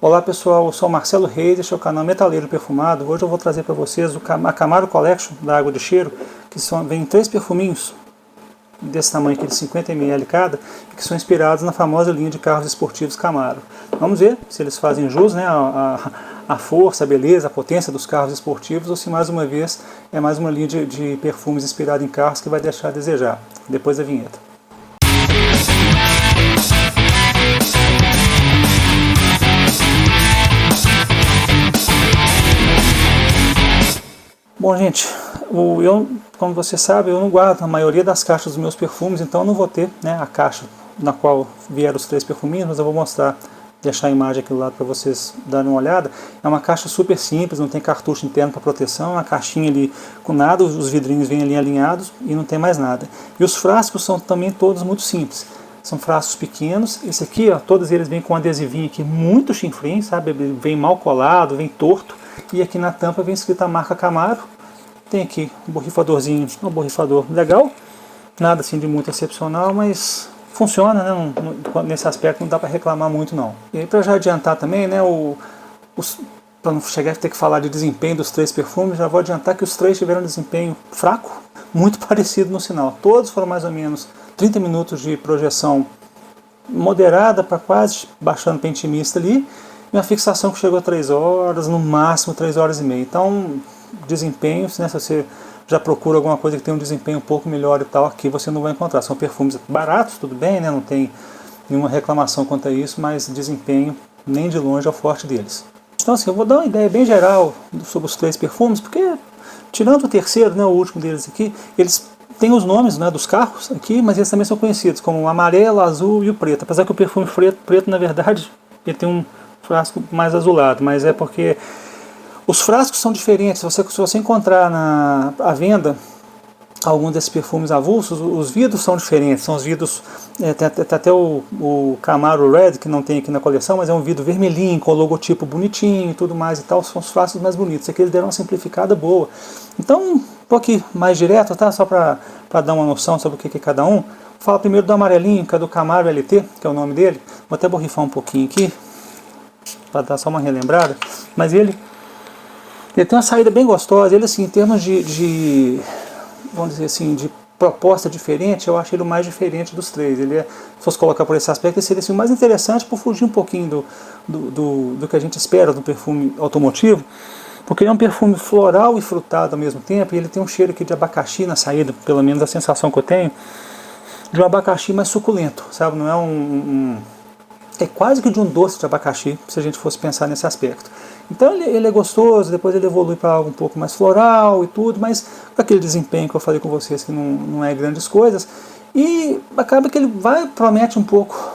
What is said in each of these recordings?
Olá pessoal, eu sou o Marcelo Reis, este é o canal Metaleiro Perfumado. Hoje eu vou trazer para vocês a Camaro Collection da Água de Cheiro, que vem 3 perfuminhos desse tamanho aqui de 50 ml cada, que são inspirados na famosa linha de carros esportivos Camaro. Vamos ver se eles fazem jus, né, a força, a beleza, a potência dos carros esportivos, ou se mais uma vez é mais uma linha de perfumes inspirada em carros que vai deixar a desejar. Depois da vinheta. Bom, gente, como você sabe, eu não guardo a maioria das caixas dos meus perfumes, então eu não vou ter, né, a caixa na qual vieram os 3 perfuminhos, mas eu vou mostrar, deixar a imagem aqui do lado para vocês darem uma olhada. É uma caixa super simples, não tem cartucho interno para proteção, é uma caixinha ali com nada, os vidrinhos vêm ali alinhados e não tem mais nada. E os frascos são também todos muito simples. São frascos pequenos, esse aqui, ó, todos eles vêm com um adesivinho aqui muito chinfrim, sabe, vem mal colado, vem torto. E aqui na tampa vem escrita a marca Camaro. Tem aqui um borrifadorzinho, um borrifador legal, nada assim de muito excepcional, mas funciona, né? Nesse aspecto não dá para reclamar muito não. E aí, para já adiantar também, né, para não chegar a ter que falar de desempenho dos 3 perfumes, já vou adiantar que os 3 tiveram um desempenho fraco, muito parecido no sinal. Todos foram mais ou menos 30 minutos de projeção moderada para quase baixando para intimista ali, e uma fixação que chegou a 3 horas, no máximo 3 horas e meia. Então, desempenhos, né, se você já procura alguma coisa que tem um desempenho um pouco melhor e tal, aqui você não vai encontrar. São perfumes baratos, tudo bem, né, não tem nenhuma reclamação quanto a isso, mas desempenho nem de longe é o forte deles. Então assim, eu vou dar uma ideia bem geral sobre os 3 perfumes, porque tirando o terceiro, né, o último deles aqui, eles têm os nomes, né, dos carros aqui, mas eles também são conhecidos como o amarelo, azul e o preto. Apesar que o perfume preto na verdade, ele tem um frasco mais azulado, mas é porque os frascos são diferentes. Se você encontrar à venda algum desses perfumes avulsos, os vidros são diferentes. São os vidros, tem até o Camaro Red, que não tem aqui na coleção, mas é um vidro vermelhinho, com o logotipo bonitinho e tudo mais e tal. São os frascos mais bonitos. Aqui eles deram uma simplificada boa. Então, tô aqui mais direto, tá? Só para dar uma noção sobre o que é cada um. Vou falar primeiro do amarelinho, que é do Camaro LT, que é o nome dele. Vou até borrifar um pouquinho aqui, para dar só uma relembrada. Mas ele tem uma saída bem gostosa. Ele, assim, em termos vamos dizer assim, de proposta diferente, eu acho ele o mais diferente dos 3. Ele se fosse colocar por esse aspecto, ele seria assim, o mais interessante, por fugir um pouquinho do que a gente espera do perfume automotivo, porque ele é um perfume floral e frutado ao mesmo tempo, e ele tem um cheiro aqui de abacaxi na saída, pelo menos a sensação que eu tenho, de um abacaxi mais suculento, sabe? Não é é quase que de um doce de abacaxi, se a gente fosse pensar nesse aspecto. Então ele é gostoso, depois ele evolui para algo um pouco mais floral e tudo, mas com aquele desempenho que eu falei com vocês que não é grandes coisas, e acaba que ele promete um pouco,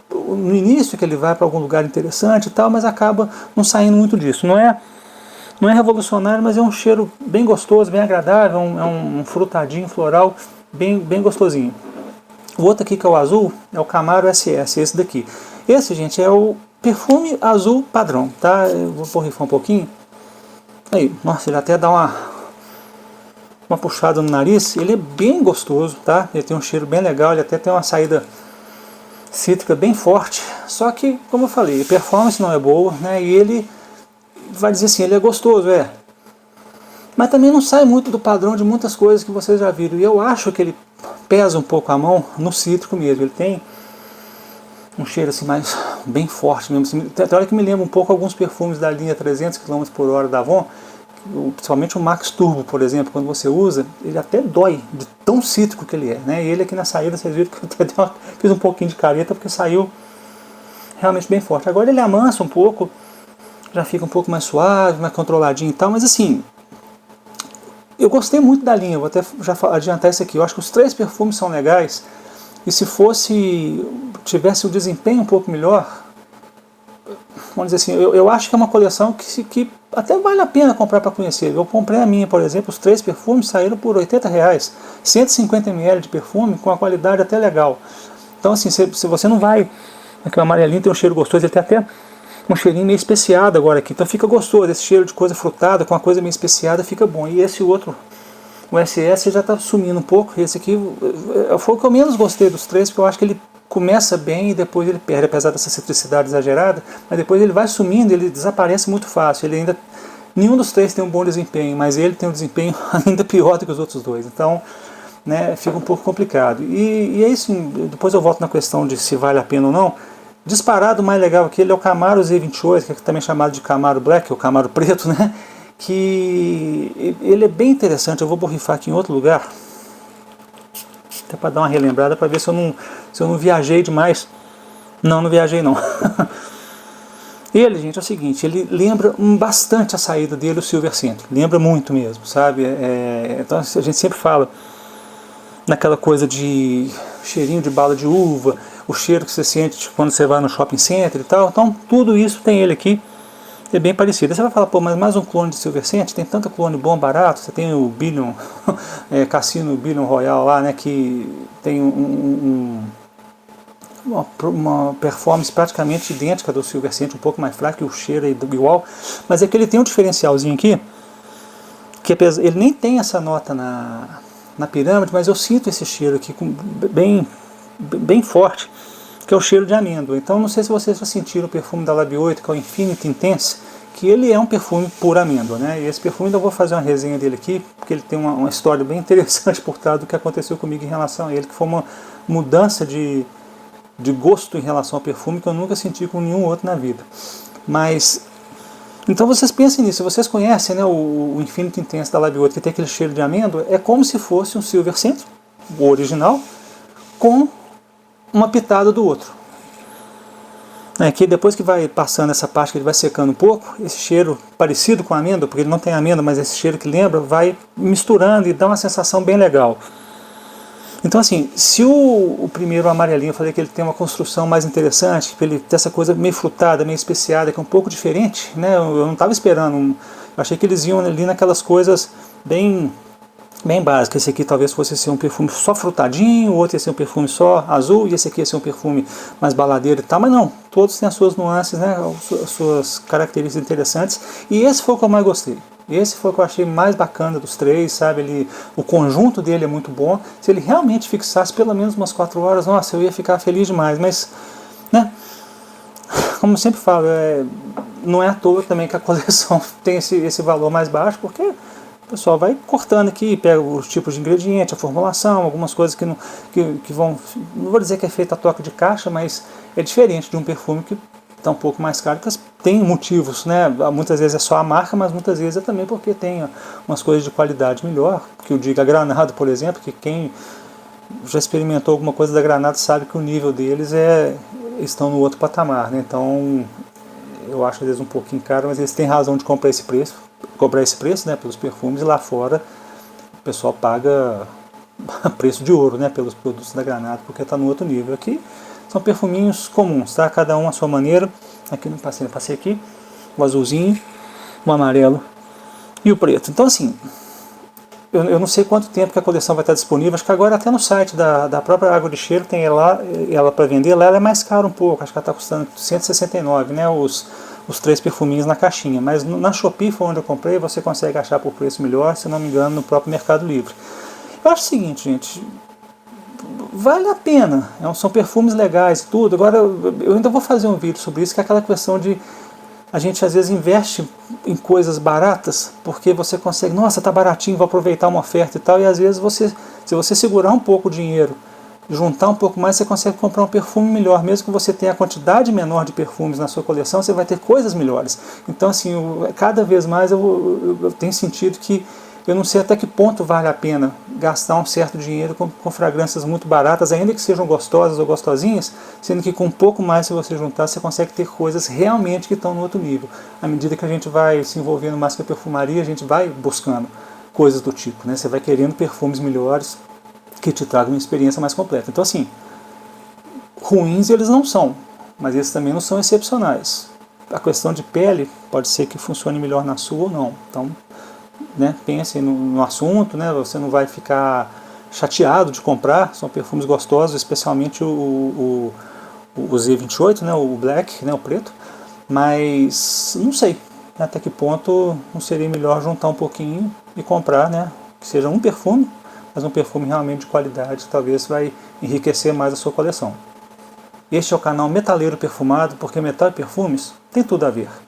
no início que ele vai para algum lugar interessante e tal, mas acaba não saindo muito disso. Não é revolucionário, mas é um cheiro bem gostoso, bem agradável, é um frutadinho floral bem gostosinho. O outro aqui que é o azul, é o Camaro SS, esse daqui. Esse, gente, é o perfume azul padrão, tá? Eu vou borrifar um pouquinho. Aí, nossa, ele até dá uma puxada no nariz. Ele é bem gostoso, tá? Ele tem um cheiro bem legal, ele até tem uma saída cítrica bem forte. Só que, como eu falei, a performance não é boa, né? E ele vai dizer assim, ele é gostoso, mas também não sai muito do padrão de muitas coisas que vocês já viram. E eu acho que ele pesa um pouco a mão no cítrico mesmo. Ele tem um cheiro assim mais bem forte mesmo. Tem hora que me lembra um pouco alguns perfumes da linha 300 km/h da Avon, principalmente o Max Turbo, por exemplo, quando você usa, ele até dói de tão cítrico que ele é, né? E ele aqui na saída, vocês viram que eu até fiz um pouquinho de careta porque saiu realmente bem forte. Agora ele amansa um pouco, já fica um pouco mais suave, mais controladinho e tal, mas assim, eu gostei muito da linha. Vou até já adiantar isso aqui. Eu acho que os 3 perfumes são legais, e se tivesse o desempenho um pouco melhor, vamos dizer assim, eu acho que é uma coleção que até vale a pena comprar para conhecer. Eu comprei a minha, por exemplo, os 3 perfumes saíram por R$80, 150 ml de perfume com a qualidade até legal. Então assim, se você não vai, aqui o amarelinho tem um cheiro gostoso, ele tem até um cheirinho meio especiado agora aqui, então fica gostoso, esse cheiro de coisa frutada com uma coisa meio especiada fica bom. E esse outro, o SS, já está sumindo um pouco. Esse aqui foi o que eu menos gostei dos 3, porque eu acho que ele começa bem e depois ele perde, apesar dessa citricidade exagerada, mas depois ele vai sumindo, ele desaparece muito fácil. Ele ainda, nenhum dos três tem um bom desempenho, mas ele tem um desempenho ainda pior do que os outros dois. Então, né, fica um pouco complicado. E é isso, depois eu volto na questão de se vale a pena ou não. Disparado, o mais legal aqui ele é o Camaro Z28, que é também chamado de Camaro Black, ou Camaro Preto, né? Que ele é bem interessante. Eu vou borrifar aqui em outro lugar, até para dar uma relembrada, para ver se eu não viajei demais. Não, não viajei não. Ele, gente, é o seguinte, ele lembra bastante a saída dele, o Silver Century. Lembra muito mesmo, sabe? Então a gente sempre fala naquela coisa de cheirinho de bala de uva, o cheiro que você sente quando você vai no shopping center e tal. Então tudo isso tem ele aqui, é bem parecido. Aí você vai falar, pô, mas mais um clone de Silver Century? Tem tanto clone bom, barato. Você tem o Billion, Cassino Billion Royale lá, né, que tem uma performance praticamente idêntica do Silver Century, um pouco mais fraco, e o cheiro é igual. Mas é que ele tem um diferencialzinho aqui, que ele nem tem essa nota na pirâmide, mas eu sinto esse cheiro aqui bem forte, que é o cheiro de amêndoa. Então não sei se vocês já sentiram o perfume da Lab 8, que é o Infinity Intense, que ele é um perfume por amêndoa, né? E esse perfume eu vou fazer uma resenha dele aqui, porque ele tem uma história bem interessante por trás do que aconteceu comigo em relação a ele, que foi uma mudança de gosto em relação ao perfume que eu nunca senti com nenhum outro na vida. Mas então vocês pensem nisso, se vocês conhecem, né, o Infinity Intense da Lab 8, que tem aquele cheiro de amêndoa, é como se fosse um Silver Century, o original, com uma pitada do outro. Que depois que vai passando essa parte, que ele vai secando um pouco, esse cheiro parecido com a amêndoa, porque ele não tem amêndoa, mas esse cheiro que lembra, vai misturando e dá uma sensação bem legal. Então assim, se o primeiro amarelinho, eu falei que ele tem uma construção mais interessante, que ele tem essa coisa meio frutada, meio especiada, que é um pouco diferente, né? Eu não estava esperando, eu achei que eles iam ali naquelas coisas bem básicas. Esse aqui talvez fosse ser um perfume só frutadinho, o outro ia ser um perfume só azul, e esse aqui ia ser um perfume mais baladeiro e tal, mas não, todos têm as suas nuances, né? As suas características interessantes, e esse foi o que eu mais gostei. Esse foi o que eu achei mais bacana dos três, sabe? O conjunto dele é muito bom. Se ele realmente fixasse pelo menos umas 4 horas, nossa, eu ia ficar feliz demais. Mas, né? Como eu sempre falo, não é à toa também que a coleção tem esse valor mais baixo, porque o pessoal vai cortando aqui, pega os tipos de ingrediente, a formulação, algumas coisas que vão... Não vou dizer que é feita a toque de caixa, mas é diferente de um perfume que está um pouco mais caro, que tem motivos, né? Muitas vezes é só a marca, mas muitas vezes é também porque tem umas coisas de qualidade melhor, que eu digo a Granado, por exemplo, que quem já experimentou alguma coisa da Granado sabe que o nível deles estão no outro patamar, né? Então eu acho às vezes um pouquinho caro, mas eles têm razão de cobrar esse preço, né, pelos perfumes, e lá fora o pessoal paga preço de ouro, né, pelos produtos da Granado, porque está no outro nível. Aqui são perfuminhos comuns, tá? Cada um à sua maneira. Aqui não passei, passei aqui o azulzinho, o amarelo e o preto. Então assim, eu não sei quanto tempo que a coleção vai estar disponível. Acho que agora até no site da própria Água de Cheiro tem ela para vender. Lá ela é mais cara um pouco, acho que ela está custando 169, né, os 3 perfuminhos na caixinha. Mas na Shopee foi onde eu comprei, você consegue achar por preço melhor, se não me engano, no próprio Mercado Livre. Eu acho o seguinte, gente, vale a pena, são perfumes legais e tudo. Agora eu ainda vou fazer um vídeo sobre isso, que é aquela questão de a gente às vezes investe em coisas baratas, porque você consegue, nossa, tá baratinho, vou aproveitar uma oferta e tal, e às vezes se você segurar um pouco o dinheiro, juntar um pouco mais, você consegue comprar um perfume melhor. Mesmo que você tenha a quantidade menor de perfumes na sua coleção, você vai ter coisas melhores. Então assim, cada vez mais eu tenho sentido que eu não sei até que ponto vale a pena gastar um certo dinheiro com fragrâncias muito baratas, ainda que sejam gostosas ou gostosinhas, sendo que com um pouco mais, se você juntar, você consegue ter coisas realmente que estão no outro nível. À medida que a gente vai se envolvendo mais com a perfumaria, a gente vai buscando coisas do tipo, né? Você vai querendo perfumes melhores que te tragam uma experiência mais completa. Então assim, ruins eles não são, mas eles também não são excepcionais. A questão de pele pode ser que funcione melhor na sua ou não. Então, né, pense no assunto, né, você não vai ficar chateado de comprar, são perfumes gostosos, especialmente o Z28, né, o Black, né, o preto, mas não sei até que ponto não seria melhor juntar um pouquinho e comprar, né, que seja um perfume, mas um perfume realmente de qualidade, que talvez vai enriquecer mais a sua coleção. Este é o canal Metaleiro Perfumado, porque metal e perfumes tem tudo a ver.